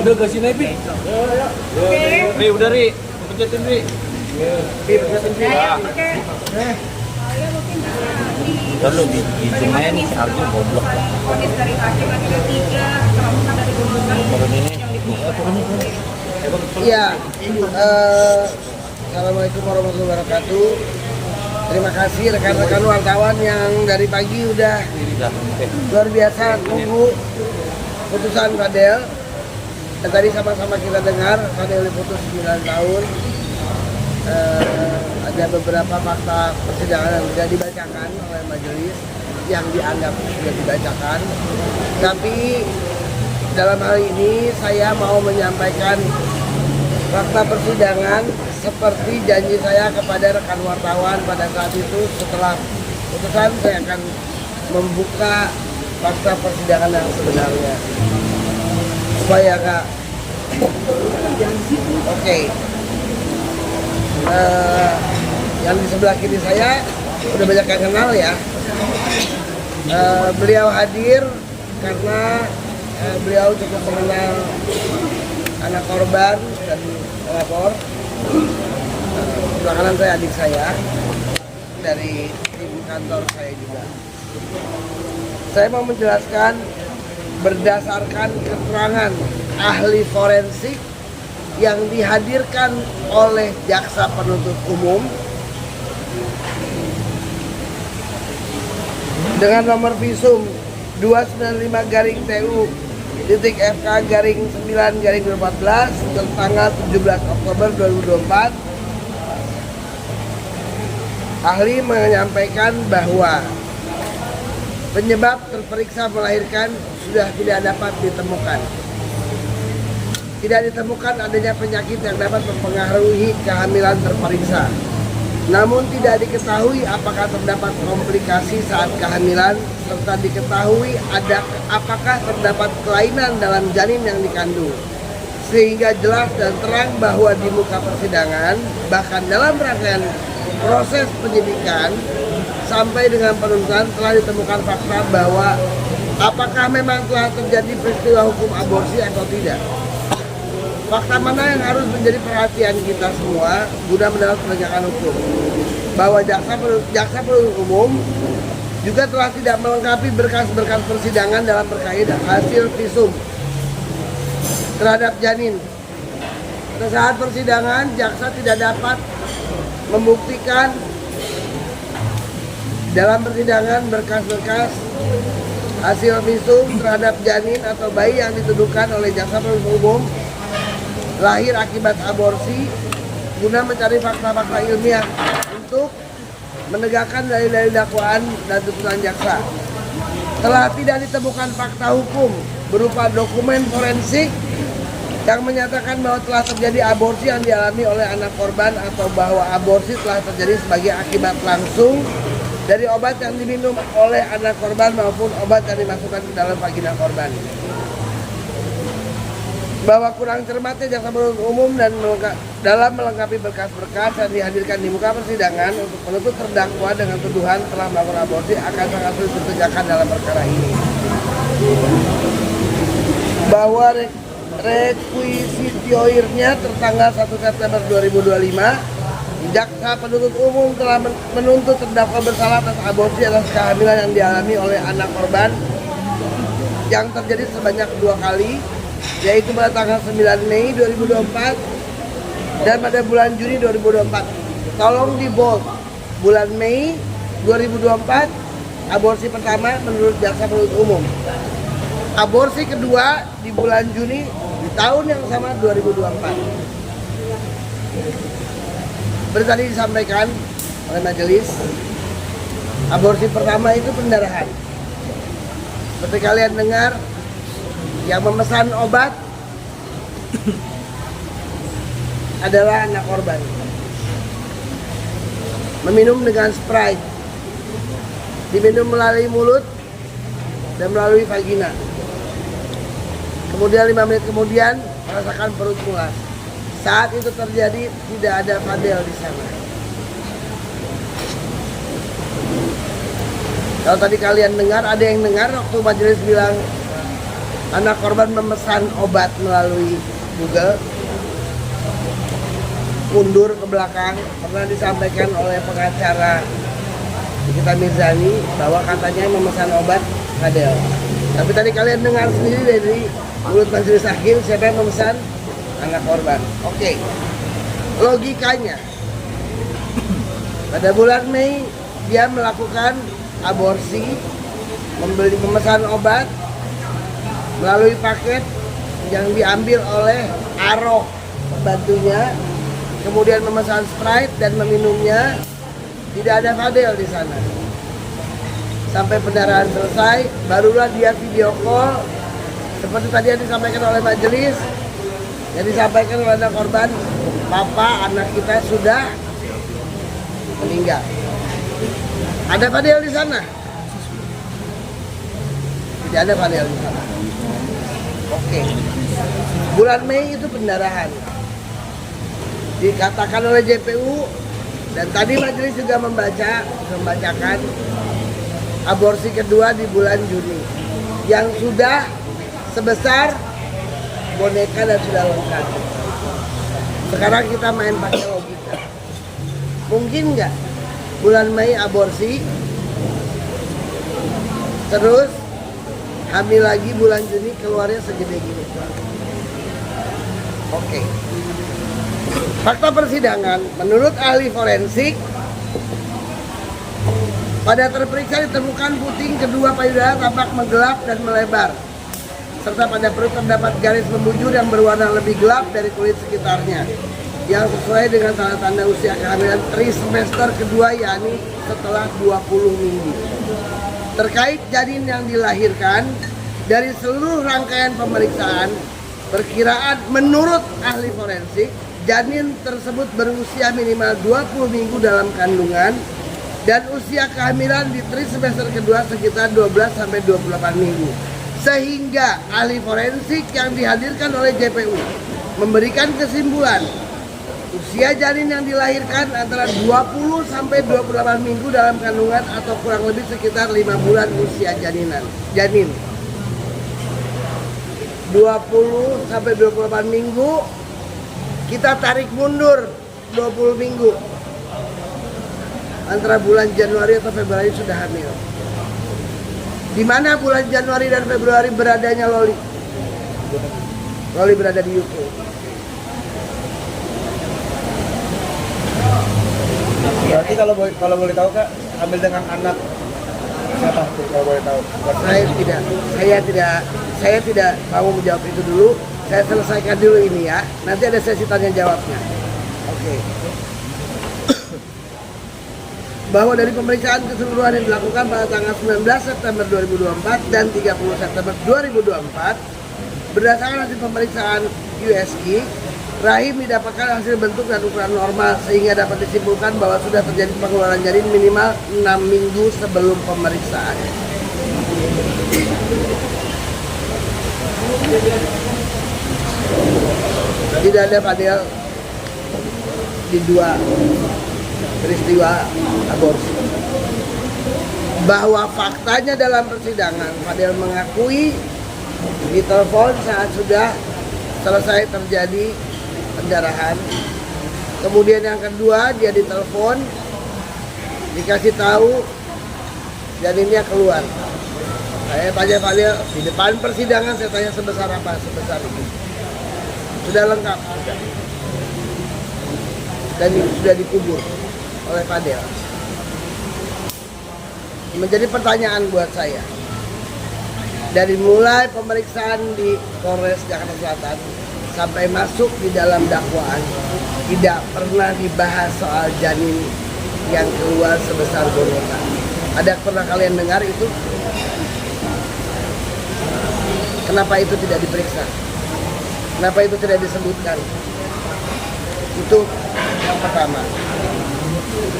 Udah kasih naik, Ri, udah Ri, pencetin Ri. Lalu di Jumain harusnya goblok. Dari hakim laki-laki 3, terambukan dari Turun ini. Iya, Assalamualaikum warahmatullahi wabarakatuh. Terima kasih rekan-rekan wartawan yang dari pagi udah luar biasa tunggu putusan Fadel. Dan tadi sama-sama kita dengar Fadel diputus 9 tahun. Ada beberapa fakta persidangan yang sudah dibacakan oleh majelis yang dianggap sudah dibacakan. Tapi dalam hal ini saya mau menyampaikan fakta persidangan seperti janji saya kepada rekan wartawan pada saat itu. Setelah putusan saya akan membuka fakta persidangan yang sebenarnya supaya Kak oke. Yang di sebelah kiri saya udah banyak yang kenal ya. Beliau hadir karena beliau cukup mengenal anak korban dan pelapor. Sebelah kanan saya adik saya dari tim kantor saya juga. Saya mau menjelaskan berdasarkan keterangan ahli forensik yang dihadirkan oleh jaksa penuntut umum dengan nomor visum 295-TU-FK-9-2014 tanggal 17 Oktober 2024. Ahli menyampaikan bahwa penyebab terperiksa melahirkan sudah tidak dapat ditemukan. Tidak ditemukan adanya penyakit yang dapat mempengaruhi kehamilan terperiksa. Namun tidak diketahui apakah terdapat komplikasi saat kehamilan, serta diketahui apakah terdapat kelainan dalam janin yang dikandung. Sehingga jelas dan terang bahwa di muka persidangan, bahkan dalam rangkaian proses penyidikan sampai dengan penuntutan telah ditemukan fakta bahwa apakah memang telah terjadi peristiwa hukum aborsi atau tidak. Fakta mana yang harus menjadi perhatian kita semua guna mendapat penegakan hukum? Bahwa jaksa penuntut umum juga telah tidak melengkapi berkas-berkas persidangan dalam terkait hasil visum terhadap janin. Pada saat persidangan, jaksa tidak dapat membuktikan dalam persidangan berkas-berkas hasil visum terhadap janin atau bayi yang dituduhkan oleh jaksa penuntut umum lahir akibat aborsi guna mencari fakta-fakta ilmiah untuk menegakkan dalil-dalil dakwaan dan tuntutan jaksa. Telah tidak ditemukan fakta hukum berupa dokumen forensik yang menyatakan bahwa telah terjadi aborsi yang dialami oleh anak korban atau bahwa aborsi telah terjadi sebagai akibat langsung dari obat yang diminum oleh anak korban maupun obat yang dimasukkan ke dalam vagina korban. Bahwa kurang cermatnya jaksa penuntut umum dan dalam melengkapi berkas-berkas yang dihadirkan di muka persidangan untuk menuntut terdakwa dengan tuduhan telah melakukan aborsi akan sangat sulit ditegakkan dalam perkara ini. Bahwa requisitioirnya tertanggal 1 September 2025, jaksa penuntut umum telah menuntut terdakwa bersalah atas aborsi atas kehamilan yang dialami oleh anak korban yang terjadi sebanyak 2 kali, yaitu pada tanggal 9 Mei 2024 dan pada bulan Juni 2024. Tolong di bold, bulan Mei 2024 aborsi pertama menurut jaksa penuntut umum. Aborsi kedua di bulan Juni di tahun yang sama 2024. Seperti tadi disampaikan oleh majelis, aborsi pertama itu pendarahan. Seperti kalian dengar, yang memesan obat adalah anak korban. Meminum dengan Sprite, diminum melalui mulut dan melalui vagina. Kemudian 5 menit kemudian merasakan perut mulas. Saat itu terjadi tidak ada Fadel di sana. Kalau tadi kalian dengar, ada yang dengar waktu majelis bilang anak korban memesan obat melalui Google, mundur ke belakang, pernah disampaikan oleh pengacara Nikita Mirzani bahwa katanya memesan obat Fadel. Tapi tadi kalian dengar sendiri dari mulut majelis hakim siapa yang memesan? Anak korban. Oke. Logikanya pada bulan Mei dia melakukan aborsi, memesan obat melalui paket yang diambil oleh Aro pembantunya, kemudian memesan Sprite dan meminumnya. Tidak ada Fadel di sana. Sampai pendarahan selesai, barulah dia video call seperti tadi yang disampaikan oleh majelis, yang disampaikan oleh anak korban, papa anak kita sudah meninggal. Ada Fadel di sana? Tidak ada Fadel di sana. Oke. Bulan Mei itu pendarahan. Dikatakan oleh JPU dan tadi majelis juga membacakan aborsi kedua di bulan Juni yang sudah sebesar boneka dan sudah lengkap. Sekarang kita main pakai logika. Mungkin nggak bulan Mei aborsi, terus hamil lagi bulan Juni keluarnya segede gini? Oke. Fakta persidangan, menurut ahli forensik, pada terperiksa ditemukan puting kedua payudara tampak menggelap dan melebar, serta pada perut terdapat garis membujur yang berwarna lebih gelap dari kulit sekitarnya, yang sesuai dengan tanda-tanda usia kehamilan trimester kedua, yakni setelah 20 minggu. Terkait janin yang dilahirkan, dari seluruh rangkaian pemeriksaan, perkiraan menurut ahli forensik, janin tersebut berusia minimal 20 minggu dalam kandungan dan usia kehamilan di trimester kedua sekitar 12-28 minggu. Sehingga ahli forensik yang dihadirkan oleh JPU memberikan kesimpulan usia janin yang dilahirkan antara 20-28 minggu dalam kandungan atau kurang lebih sekitar 5 bulan usia janin. 20-28 minggu, kita tarik mundur 20 minggu. Antara bulan Januari atau Februari sudah hamil. Di mana bulan Januari dan Februari beradanya Loli? Loli berada di UK. Berarti kalau boleh tahu Kak, hamil dengan anak siapa tuh kalau boleh tahu? Saya tidak mau menjawab itu dulu. Saya selesaikan dulu ini ya. Nanti ada sesi tanya jawabnya. Oke. Bahwa dari pemeriksaan keseluruhan yang dilakukan pada tanggal 19 September 2024 dan 30 September 2024, berdasarkan hasil pemeriksaan USG, rahim didapatkan hasil bentuk dan ukuran normal sehingga dapat disimpulkan bahwa sudah terjadi pengeluaran janin minimal 6 minggu sebelum pemeriksaan. Tidak ada Fadel di dua peristiwa aborsi. Bahwa faktanya dalam persidangan, Fadel mengakui ditelepon saat sudah selesai terjadi pendarahan. Kemudian yang kedua, dia ditelepon, dikasih tahu janinnya keluar. Saya tanya Fadel di depan persidangan, saya tanya sebesar apa? Sebesar ini. Sudah lengkap, dan sudah dikubur oleh Fadel. Menjadi pertanyaan buat saya, dari mulai pemeriksaan di Polres Jakarta Selatan sampai masuk di dalam dakwaan, tidak pernah dibahas soal janin yang keluar sebesar boneka. Ada pernah kalian dengar itu? Kenapa itu tidak diperiksa? Kenapa itu tidak disebutkan? Itu yang pertama.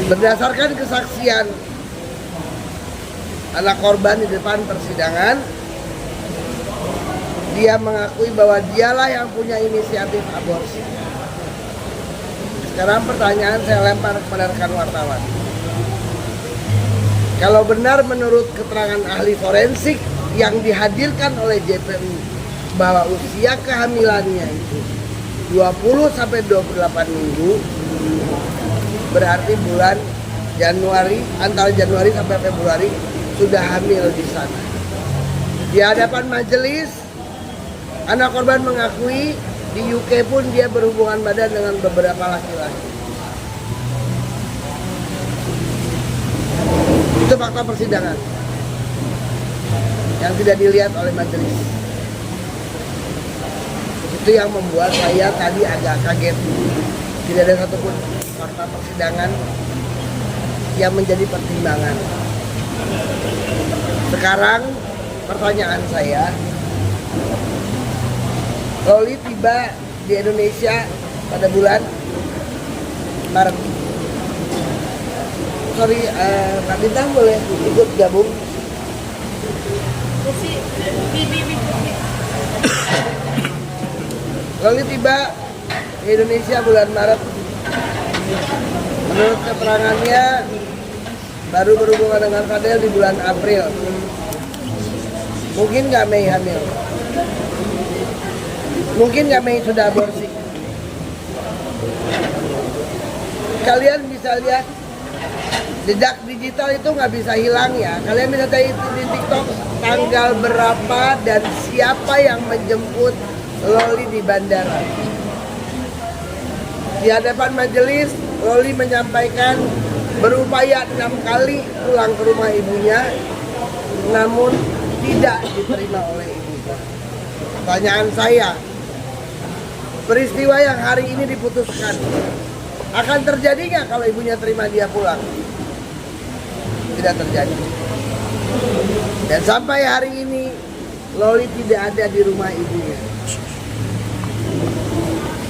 Berdasarkan kesaksian anak korban di depan persidangan, dia mengakui bahwa dialah yang punya inisiatif aborsi. Sekarang pertanyaan saya lempar kepada rekan wartawan. Kalau benar menurut keterangan ahli forensik yang dihadirkan oleh JPU bahwa usia kehamilannya itu 20 sampai 28 minggu, berarti bulan Januari, antara Januari sampai Februari sudah hamil di sana. Di hadapan majelis, anak korban mengakui di UK pun dia berhubungan badan dengan beberapa laki-laki. Itu fakta persidangan yang tidak dilihat oleh majelis. Itu yang membuat saya tadi agak kaget. Tidak ada satupun fakta persidangan yang menjadi pertimbangan. Sekarang pertanyaan saya, Loli tiba di Indonesia pada bulan Maret. Sorry, Kak Bintang boleh ikut gabung? Loli tiba di Indonesia bulan Maret. Menurut keterangannya baru berhubungan dengan Fadel di bulan April. Mungkin nggak Mei hamil. Mungkin nggak Mei sudah aborsi. Kalian bisa lihat jejak digital itu nggak bisa hilang ya. Kalian bisa lihat di TikTok tanggal berapa dan siapa yang menjemput Loli di bandara. Di hadapan majelis, Loli menyampaikan berupaya 6 kali pulang ke rumah ibunya, namun tidak diterima oleh ibunya. Pertanyaan saya, peristiwa yang hari ini diputuskan akan terjadi nggak kalau ibunya terima dia pulang? Tidak terjadi. Dan sampai hari ini Loli tidak ada di rumah ibunya.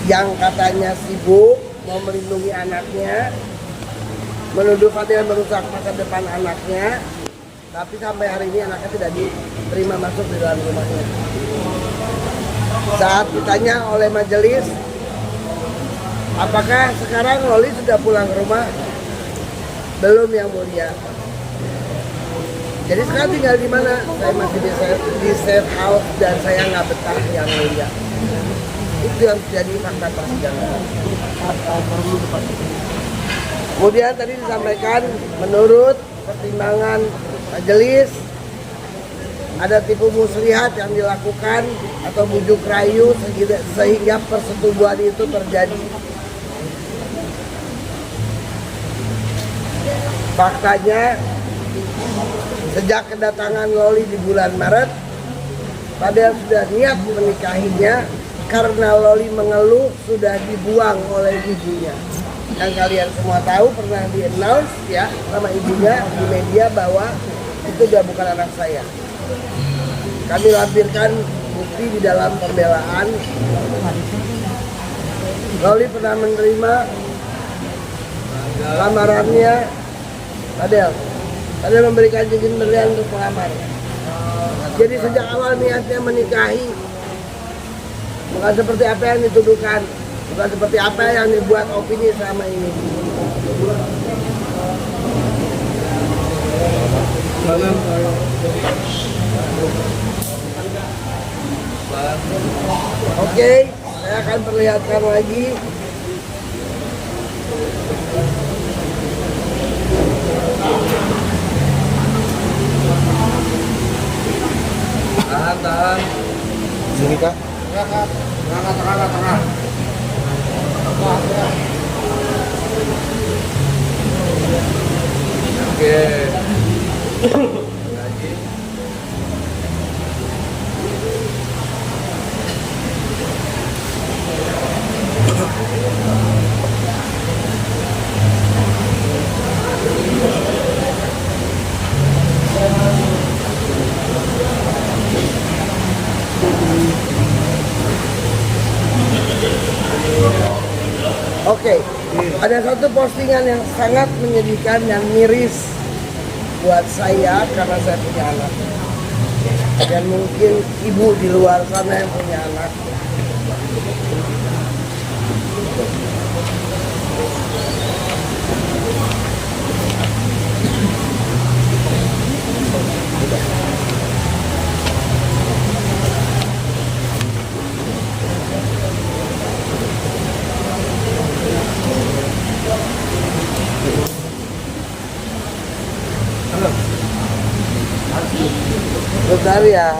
Yang katanya sibuk mau melindungi anaknya, menuduh Fadel merusak masa depan anaknya, tapi sampai hari ini anaknya tidak diterima masuk di dalam rumahnya. Saat ditanya oleh majelis, apakah sekarang Loli sudah pulang ke rumah? Belum, yang mulia. Jadi sekarang tinggal di mana? Saya masih di safe house dan saya nggak betah, yang mulia. Itu yang jadi fakta persidangan. Kemudian tadi disampaikan menurut pertimbangan majelis ada tipu muslihat yang dilakukan atau bujuk rayu sehingga persetubuhan itu terjadi. Faktanya sejak kedatangan Loli di bulan Maret, Fadel sudah niat menikahinya karena Loli mengeluh sudah dibuang oleh ibunya. Dan kalian semua tahu pernah di-announce ya sama ibunya di media bahwa itu dia bukan anak saya. Kami lampirkan bukti di dalam pembelaan. Loli pernah menerima lamarannya Fadel. Fadel memberikan cincin berlian untuk pelamar. Jadi sejak awal niatnya menikahi, bukan seperti apa yang dituduhkan, bukan seperti apa yang dibuat opini selama ini. Oke, saya akan perlihatkan lagi. Tahan. Sini Kak. Tengah. Oke. Lagi. Oke, ada satu postingan yang sangat menyedihkan dan miris buat saya karena saya punya anak. Dan mungkin ibu di luar sana yang punya anak. Bentar ya.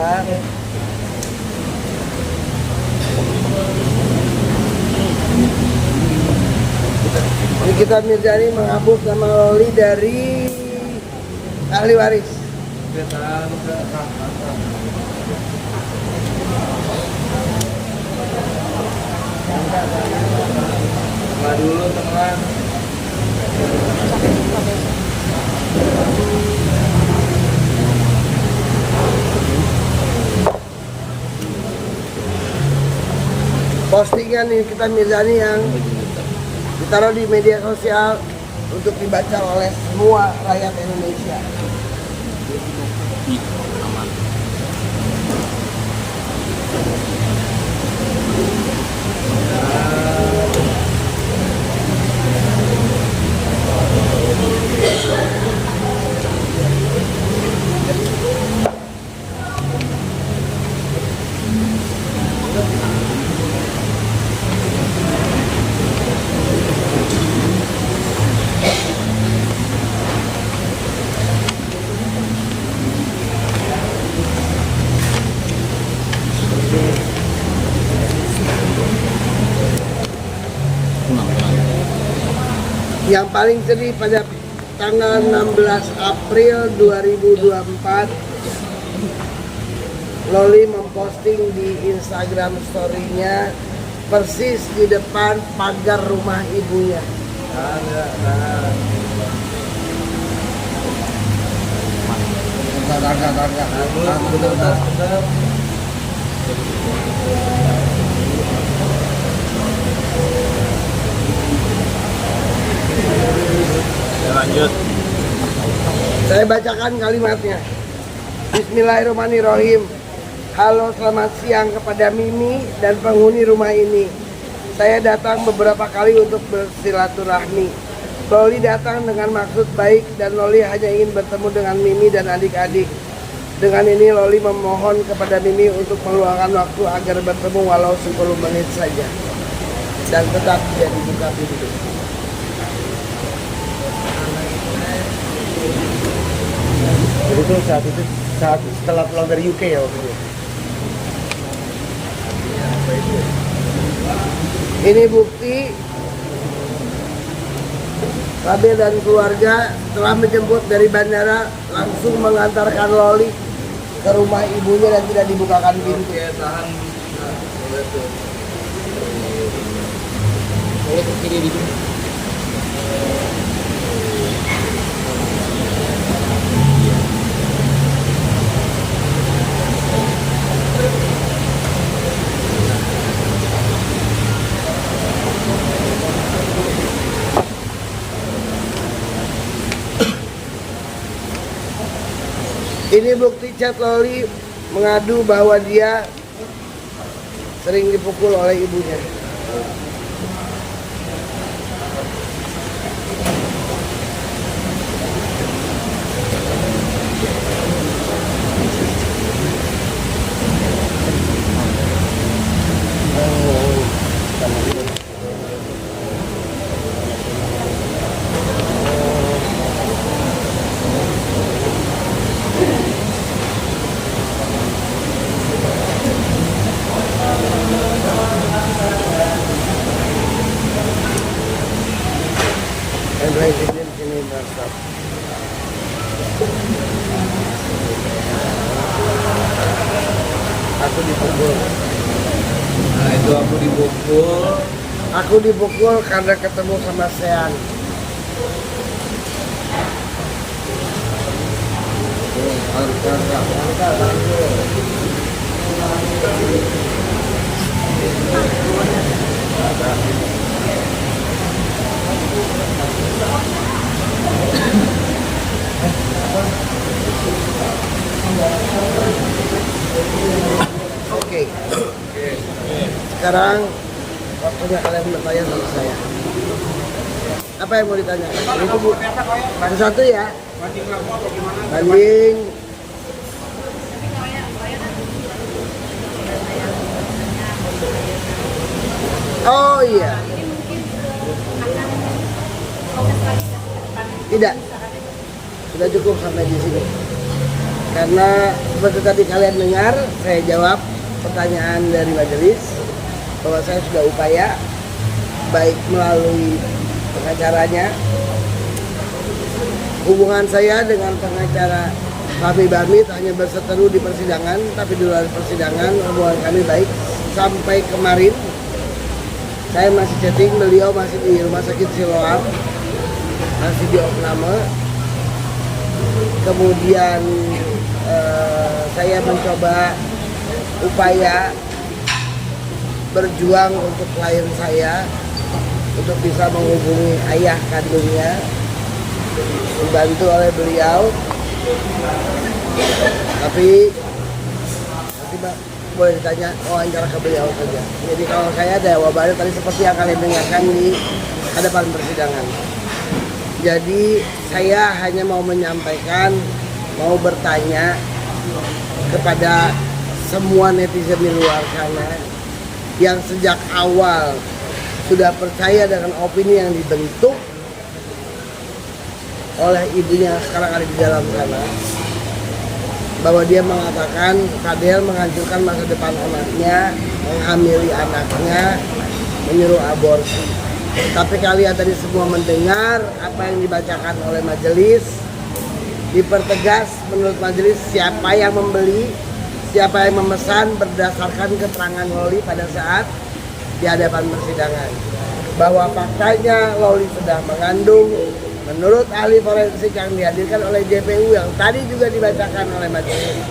Nikita Mirzani menghapus nama Loli dari ahli waris. Nah dulu teman. Postingan Nikita Mirzani yang ditaruh di media sosial untuk dibaca oleh semua rakyat Indonesia. Yang paling sedih pada tanggal 16 April 2024, Loli memposting di Instagram story-nya persis di depan pagar rumah ibunya. Lanjut. Saya bacakan kalimatnya. Bismillahirrahmanirrahim. Halo, selamat siang kepada Mimi dan penghuni rumah ini. Saya datang beberapa kali untuk bersilaturahmi. Loli datang dengan maksud baik dan Loli hanya ingin bertemu dengan Mimi dan adik-adik. Dengan ini Loli memohon kepada Mimi untuk meluangkan waktu agar bertemu walau 10 menit saja. Dan tetap tidak dibuka pintu. Jadi itu saat setelah pulang dari UK ya waktu itu. Ini bukti Rabe dan keluarga telah menjemput dari bandara, langsung mengantarkan Loli ke rumah ibunya dan tidak dibukakan pintu. Tahan. Ini bukti chat Loli mengadu bahwa dia sering dipukul oleh ibunya. Sini berstop. Aku dipukul. Nah itu aku dipukul. Aku dipukul karena ketemu sama Sean. Oke. Sekarang waktunya kalian bertanya sama saya. Apa yang mau ditanya? Itu Bu. Satu ya. Banding. Oh iya. Tidak. Sudah cukup sampai di sini. Karena seperti tadi kalian dengar, saya jawab pertanyaan dari majelis bahwa saya sudah upaya baik melalui pengacaranya. Hubungan saya dengan pengacara Fahmi Bamid hanya berseteru di persidangan, tapi di luar persidangan hubungan kami baik. Sampai kemarin saya masih chatting, beliau masih di rumah sakit Siloam, masih di opname. Kemudian saya mencoba upaya berjuang untuk klien saya untuk bisa menghubungi ayah kandungnya, dibantu oleh beliau. Tapi nanti boleh ditanya wawancara ke beliau saja. Jadi kalau saya ada jawabannya tadi seperti yang kalian dengarkan di hadapan persidangan. Jadi saya hanya mau menyampaikan, mau bertanya kepada semua netizen di luar sana yang sejak awal sudah percaya dengan opini yang dibentuk oleh ibunya sekarang ada di dalam sana, bahwa dia mengatakan Fadel menghancurkan masa depan anaknya, menghamili anaknya, menyuruh aborsi. Tapi kalian tadi semua mendengar apa yang dibacakan oleh majelis. Dipertegas menurut majelis siapa yang membeli, siapa yang memesan berdasarkan keterangan Loli pada saat di hadapan persidangan. Bahwa faktanya Loli sudah mengandung menurut ahli forensik yang dihadirkan oleh JPU yang tadi juga dibacakan oleh majelis.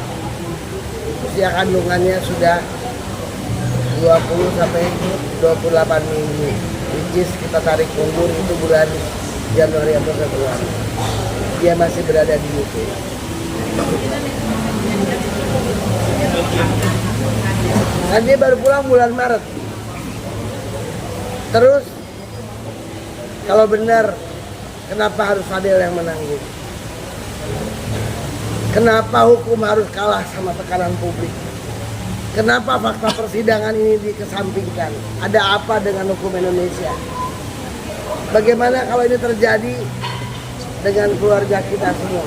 Usia kandungannya sudah 20 sampai 28 minggu. Which is kita tarik mundur itu bulan Januari atau Februari. Dia masih berada di UK. Dan dia baru pulang bulan Maret. Terus kalau benar, kenapa harus Fadel yang menanggung? Kenapa hukum harus kalah sama tekanan publik? Kenapa fakta persidangan ini dikesampingkan? Ada apa dengan hukum Indonesia? Bagaimana kalau ini terjadi dengan keluarga kita semua?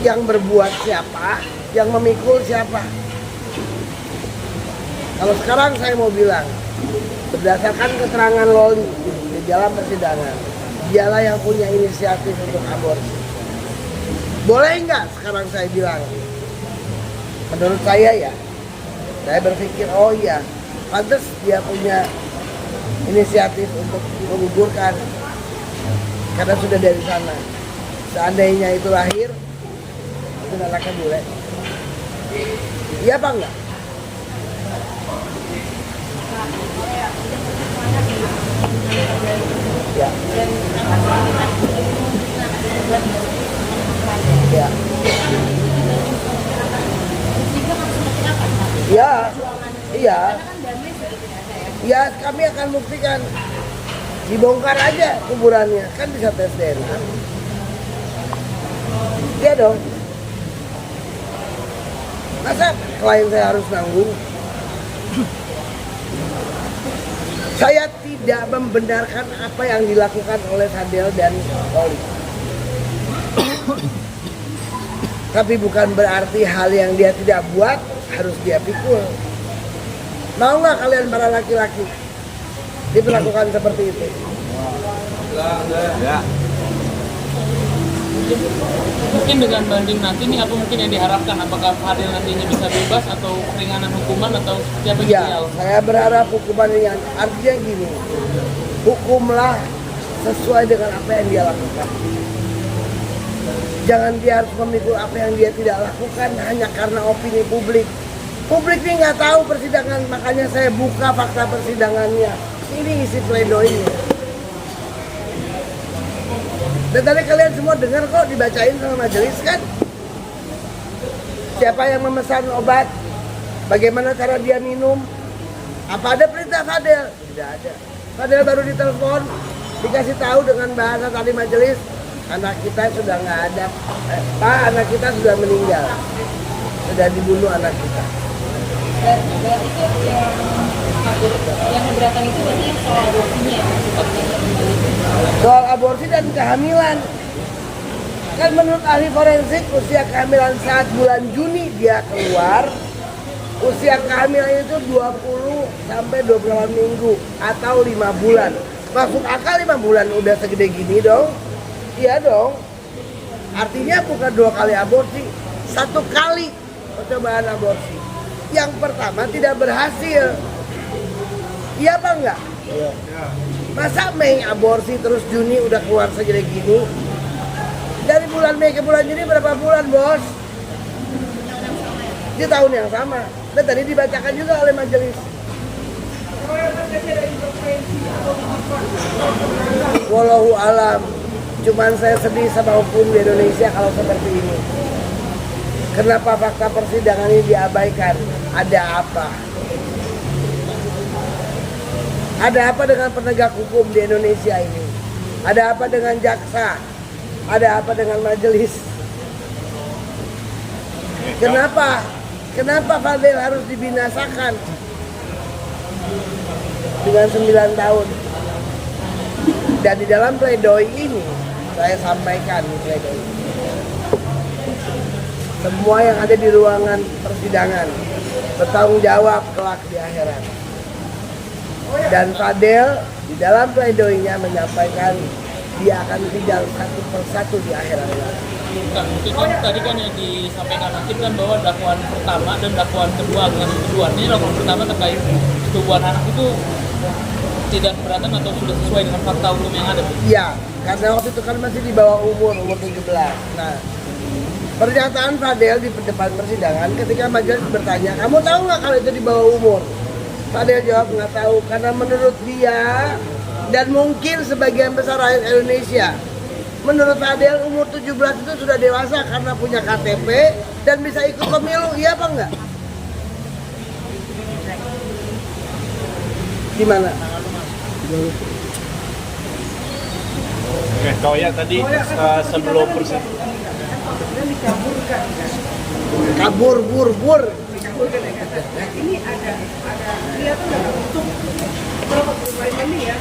Yang berbuat siapa? Yang memikul siapa? Kalau sekarang saya mau bilang, berdasarkan keterangan Loli di dalam persidangan, dialah yang punya inisiatif untuk aborsi. Boleh nggak sekarang saya bilang? Menurut saya ya, saya berpikir oh iya, pantas dia punya inisiatif untuk menggugurkan karena sudah dari sana. Seandainya itu lahir, itu anaknya bule. Iya apa enggak? Ya. Ya. Ya, iya. Ya, kami akan buktikan. Dibongkar aja kuburannya, kan bisa tes DNA. Iya dong. Masa klien saya harus nanggung? Saya tidak membenarkan apa yang dilakukan oleh Fadel dan Loli. Tapi bukan berarti hal yang dia tidak buat harus dia pikul. Mau nggak kalian para laki-laki diperlakukan seperti itu? Ya. Mungkin dengan banding nanti nih apa mungkin yang diharapkan? Apakah Fadel nantinya bisa bebas atau keringanan hukuman atau siapa gitu Ya, saya berharap hukuman ringan. Artinya gini, hukumlah sesuai dengan apa yang dia lakukan. Jangan dia harus memikul apa yang dia tidak lakukan hanya karena opini publik. Publik ini nggak tahu persidangan, makanya saya buka fakta persidangannya. Ini isi pledoinya. Dan tadi kalian semua dengar kok dibacain sama majelis kan? Siapa yang memesan obat? Bagaimana cara dia minum? Apa ada perintah Fadel? Tidak ada. Fadel baru ditelepon, dikasih tahu dengan bahasa tadi majelis, anak kita sudah nggak ada. Pak, anak kita sudah meninggal. Sudah dibunuh anak kita. Dan berarti itu yang keberatan itu berarti soal aborsinya ya? Soal aborsi dan kehamilan. Kan menurut ahli forensik usia kehamilan saat bulan Juni dia keluar, usia kehamilan itu 20 sampai 28 minggu atau 5 bulan. Masuk akal 5 bulan udah segede gini dong. Iya dong. Artinya bukan 2 kali aborsi, 1 kali percobaan aborsi. Yang pertama tidak berhasil. Iya apa enggak? Iya. Masa Mei aborsi terus Juni udah keluar segede gini? Dari bulan Mei ke bulan Juni berapa bulan, Bos? Di tahun yang sama. Dan tadi dibacakan juga oleh majelis. Wallahu alam. Cuman saya sedih sama hukum di Indonesia kalau seperti ini. Kenapa fakta persidangan ini diabaikan? Ada apa? Ada apa dengan penegak hukum di Indonesia ini? Ada apa dengan jaksa? Ada apa dengan majelis? Kenapa? Kenapa Fadel harus dibinasakan? Dengan 9 tahun. Dan di dalam pledoi ini, saya sampaikan di pledoi. Semua yang ada di ruangan persidangan bertanggung jawab kelak di akhirat. Dan Fadel di dalam pledoinya menyampaikan dia akan sidang 1 persatu di akhirat. Kak, itu kan tadi kan yang disampaikan hakim kan bahwa dakwaan pertama dan dakwaan kedua dengan tuduhan ini dakwaan pertama terkait persetubuhan anak itu tidak keberatan atau sudah sesuai dengan fakta hukum yang ada. Iya, karena waktu itu kan masih di bawah umur 17. Nah, pernyataan Fadel di depan persidangan ketika majelis bertanya, kamu tahu nggak kalau itu di bawah umur? Fadel jawab nggak tahu karena menurut dia dan mungkin sebagian besar rakyat Indonesia, menurut Fadel umur 17 itu sudah dewasa karena punya KTP dan bisa ikut pemilu, iya apa enggak? Gimana? Oke, kau ya tadi sebelum persidangan. Kabur, bur. Ini ada kelihatan nggak untuk beberapa perubahan ini ya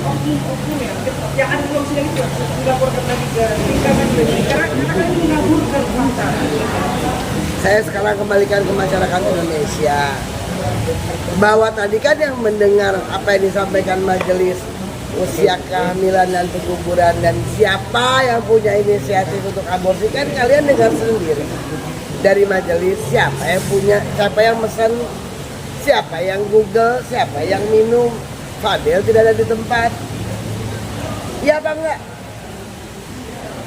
oknum ya yang ada dalam sidang itu dilaporkan lagi ke karena kan ini mengaburkan fakta. Saya sekarang kembalikan ke masyarakat Indonesia bahwa tadi kan yang mendengar apa yang disampaikan majelis usia kehamilan dan penguburan dan siapa yang punya inisiatif untuk aborsi kan kalian dengar sendiri dari majelis siapa yang mesen, siapa yang Google, siapa yang minum. Fadel tidak ada di tempat. Iya apa enggak?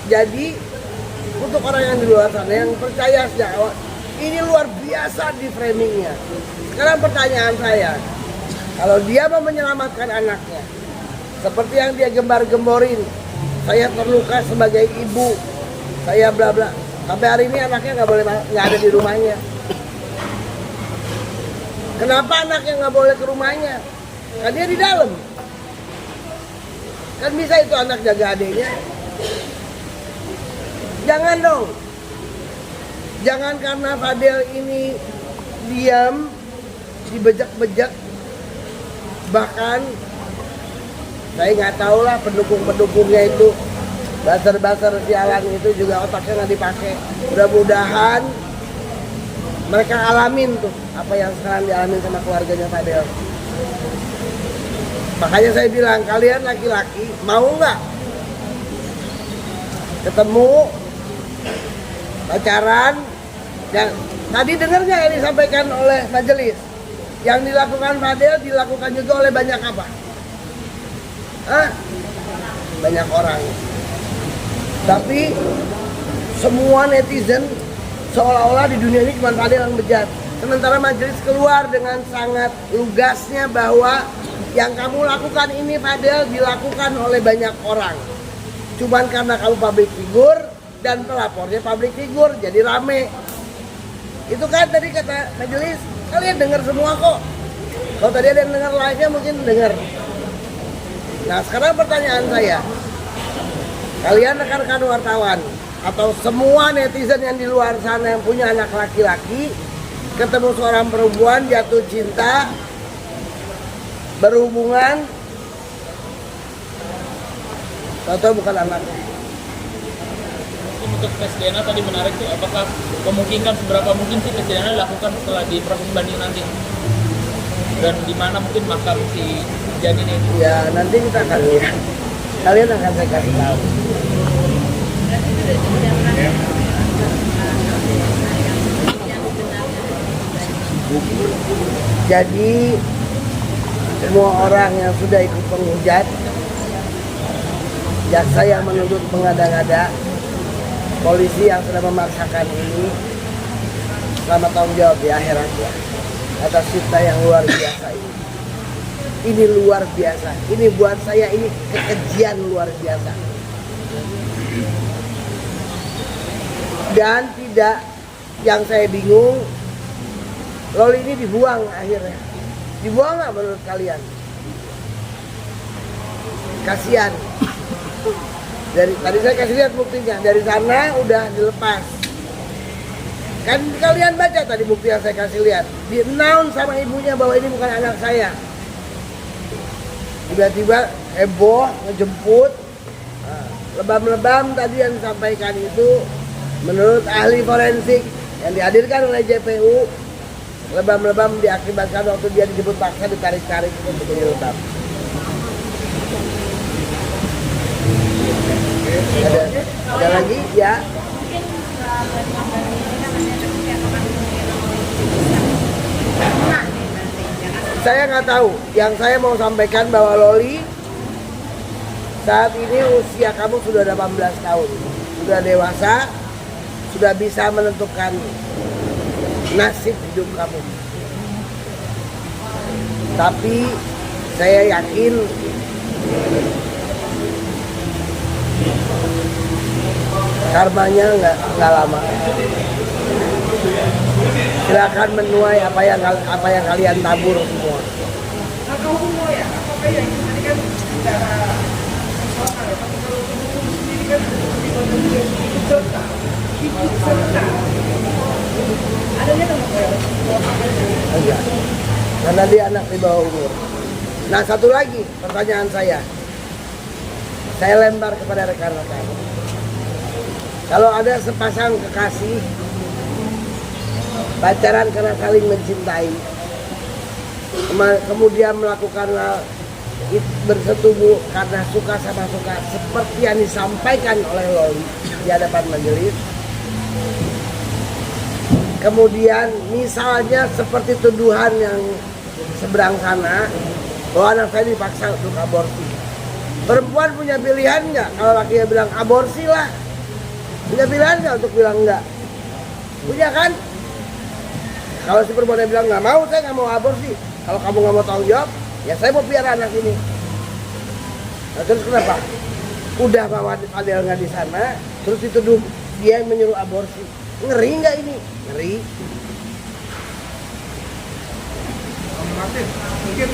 Jadi untuk orang yang di luar sana yang percaya sejak awal ini luar biasa di framingnya. Sekarang pertanyaan saya, kalau dia mau menyelamatkan anaknya seperti yang dia gembar-gemborin, saya terluka sebagai ibu, saya bla bla. Sampai hari ini anaknya nggak ada di rumahnya. Kenapa anaknya nggak boleh ke rumahnya? Kan dia di dalam. Kan bisa itu anak jaga adiknya. Jangan dong. Jangan karena Fadel ini diam, dibejak-bejak. Bahkan saya nggak tahu lah pendukung-pendukungnya itu basar-basar sialan itu juga otaknya nggak dipakai. Mudah-mudahan mereka alamin tuh apa yang sekarang dialamin sama keluarganya Fadel. Makanya saya bilang kalian laki-laki mau nggak ketemu pacaran? Dan tadi dengar nggak yang disampaikan oleh majelis? Yang dilakukan Fadel dilakukan juga oleh banyak apa? Banyak orang. Tapi semua netizen seolah-olah di dunia ini cuma Fadel yang bejat. Sementara majelis keluar dengan sangat lugasnya bahwa yang kamu lakukan ini Fadel dilakukan oleh banyak orang. Cuman karena kamu public figure dan pelapornya public figure jadi rame. Itu kan tadi kata majelis, kalian dengar semua kok. Kalau tadi ada yang dengar live-nya mungkin dengar. Nah sekarang pertanyaan saya, kalian rekan-rekan wartawan atau semua netizen yang di luar sana yang punya anak laki-laki ketemu seorang perempuan jatuh cinta berhubungan atau bukan anaknya, untuk tes DNA tadi menarik tuh, apakah memungkinkan, seberapa mungkin sih tes DNA dilakukan setelah di proses banding nanti? Dan di mana mungkin makam si janin ini? Ya nanti kita akan lihat. Kalian akan saya kasih tahu. Jadi semua orang yang sudah ikut penghujat, jaksa yang menuntut mengada-ngada, polisi yang sudah memaksakan ini, selamat tanggung jawab di akhirat ya atas fitnah yang luar biasa ini. Ini luar biasa. Ini buat saya ini kekejian luar biasa. Dan tidak, yang saya bingung, Loli ini dibuang akhirnya. Dibuang nggak menurut kalian? Kasihan. Dari tadi saya kasih lihat buktinya. Dari sana udah dilepas. Kan kalian baca tadi bukti yang saya kasih lihat. Di-announce sama ibunya bahwa ini bukan anak saya. Tiba-tiba heboh, ngejemput. Nah, lebam-lebam tadi yang disampaikan itu menurut ahli forensik yang dihadirkan oleh JPU, lebam-lebam diakibatkan waktu dia dijemput paksa ditarik-tarik itu menjadi lebam. Ada lagi ya? Saya nggak tahu. Yang saya mau sampaikan bahwa Loli saat ini usia kamu sudah 18 tahun, sudah dewasa, sudah bisa menentukan nasib hidup kamu. Tapi saya yakin karmanya nggak lama. Silakan menuai apa yang kalian tabur semua. Nah, kalau semua ya, apakah ya tadi kan secara personal ya, tapi kalau hukum sendiri kan ikut serta. Adanya kan Enggak. Karena dia anak di bawah umur. Nah, satu lagi pertanyaan saya lempar kepada rekan-rekan. Kalau ada sepasang kekasih pacaran karena saling mencintai, kemudian melakukan bersetubuh karena suka sama suka seperti yang disampaikan oleh Loli di hadapan majelis, kemudian misalnya seperti tuduhan yang seberang sana bahwa anak saya dipaksa untuk aborsi, perempuan punya pilihan nggak? Kalau lakinya bilang aborsi lah, punya pilihan nggak untuk bilang enggak? Punya kan? Kalau si perempuan bilang nggak mau, saya nggak mau aborsi. Kalau kamu nggak mau tanggung jawab, ya saya mau piara anak ini. Nah, terus kenapa? Udah Pak Fadil nggak di sana, terus dituduh dia yang menyuruh aborsi. Ngeri nggak ini? Ngeri. Martin, mungkin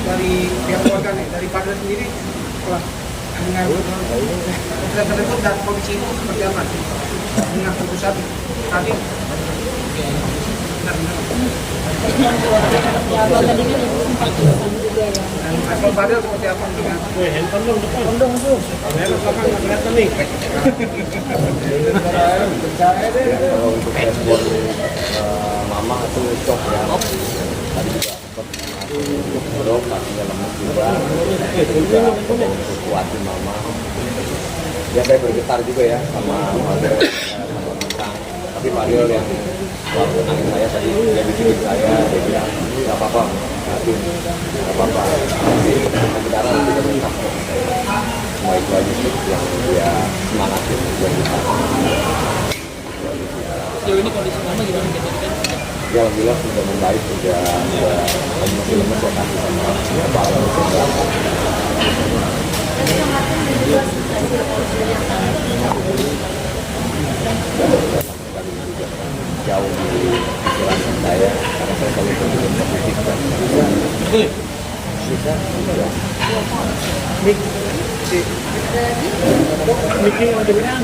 dari pihak keluarga nih, dari Fadil sendiri setelah dengan keputusan tersebut dan kondisi itu seperti apa sih? Dengan keputusan tadi Ya, kalau tadi kan ibu sempat pesan juga ya. dan respon Fadil seperti apa dengan Handphone dong, kamera belakang nggak kelihatan nih. Kalau untuk respon mama itu shock ya. Tadi juga sempat drop, pastinya lemes juga. Juga kuatin mama. Ya saya bergetar juga ya sama Fadil, sama bintang. Tapi Fadil yang selalu tenangin saya tadi, dia bikinin saya, dia bilang nggak apa-apa, nggak apa-apa. Kebenaran nanti terungkap. Semua itu aja sih yang dia semangatin buat kita. Sejauh ini kondisi mama gimana gitu kan? Ya alhamdulillah sudah membaik, sudah masih lemes ya kasih sama kepala sudah. Jauh di pikiran saya karena saya selalu berpikir positif dan bisa Mickey mau dengerin?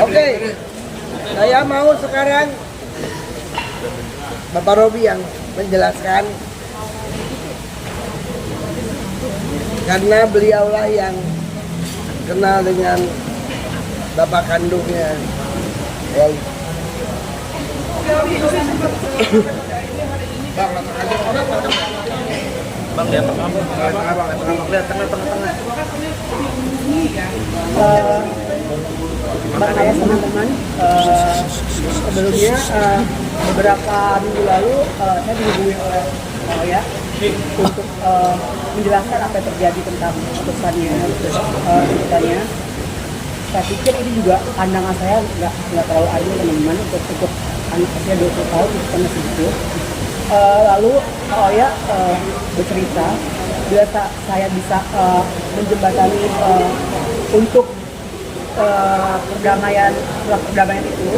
Oke, saya mau sekarang Bapak Robi yang menjelaskan karena beliaulah yang kenal dengan bapak kandungnya Wali. Bang, dia apa? Lihat tengah-tengah. Bang Ayas teman-teman, sebelumnya beberapa minggu lalu saya dihubungi oleh Oya untuk menjelaskan apa yang terjadi tentang putusannya. Saya pikir ini juga pandangan saya nggak terlalu adil teman-teman untuk anak usia 20 tahun putusannya segitu. Lalu Oya bercerita bila saya bisa menjembatani untuk perdamaian itu,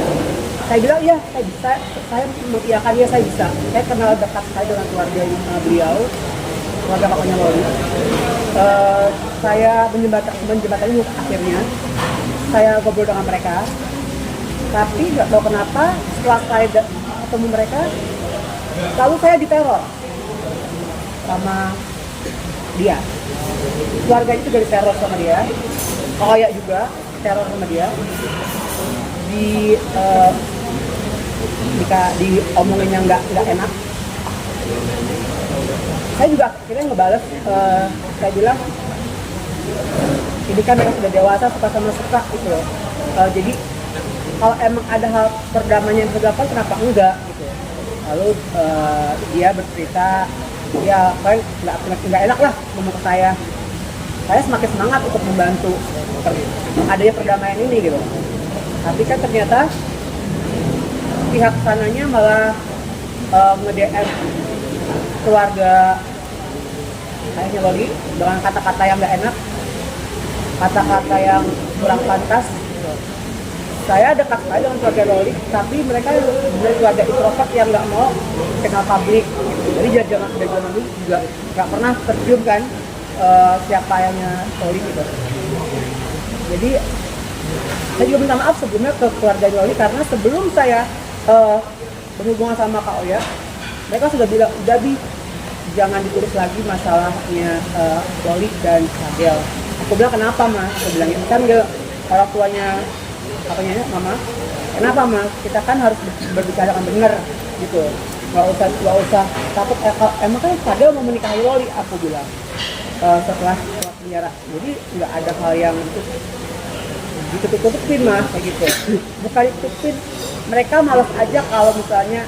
saya bilang iya saya bisa, saya mengiyakan ya saya bisa. Saya kenal dekat sekali dengan keluarga beliau, keluarga papanya Loli. Saya menjembatani akhirnya saya ngobrol dengan mereka, tapi nggak tahu kenapa setelah saya ketemu mereka, lalu saya diteror sama dia. Keluarga itu juga diteror sama dia, Oya juga teror sama dia, diomongin yang nggak enak. Saya juga akhirnya ngebales, saya bilang ini kan yang sudah dewasa suka sama suka gitu loh. Jadi kalau emang ada hal perdamaian yang dilakukan kenapa enggak gitu. Lalu dia bercerita ya kayak nggak enak lah ngomong ke saya. Saya semakin semangat untuk membantu adanya perdamaian ini gitu. Tapi kan ternyata pihak sananya malah nge-DM keluarga kayaknya Loli dengan kata-kata yang nggak enak, kata-kata yang kurang pantas. Saya dekat sekali dengan keluarga Loli, tapi mereka dari keluarga introvert yang nggak mau kenal publik. Jadi jangan dulu juga nggak pernah tercium kan siapa ayahnya Loli gitu. Jadi saya juga minta maaf sebelumnya ke keluarga Loli karena sebelum saya berhubungan sama Kak Oya, mereka sudah bilang udah jangan ditulis lagi masalahnya Loli dan Fadel. Aku bilang kenapa mas? Aku bilang ini kan orang tuanya apanya mama. Kenapa mas? Kita kan harus berbicara yang benar gitu. Gak usah takut. Emang kan Fadel mau menikahi Loli, aku bilang setelah penjara. Jadi nggak ada hal yang itu ditutup-tutupin mas kayak gitu. Bukan ditutupin, mereka malas aja kalau misalnya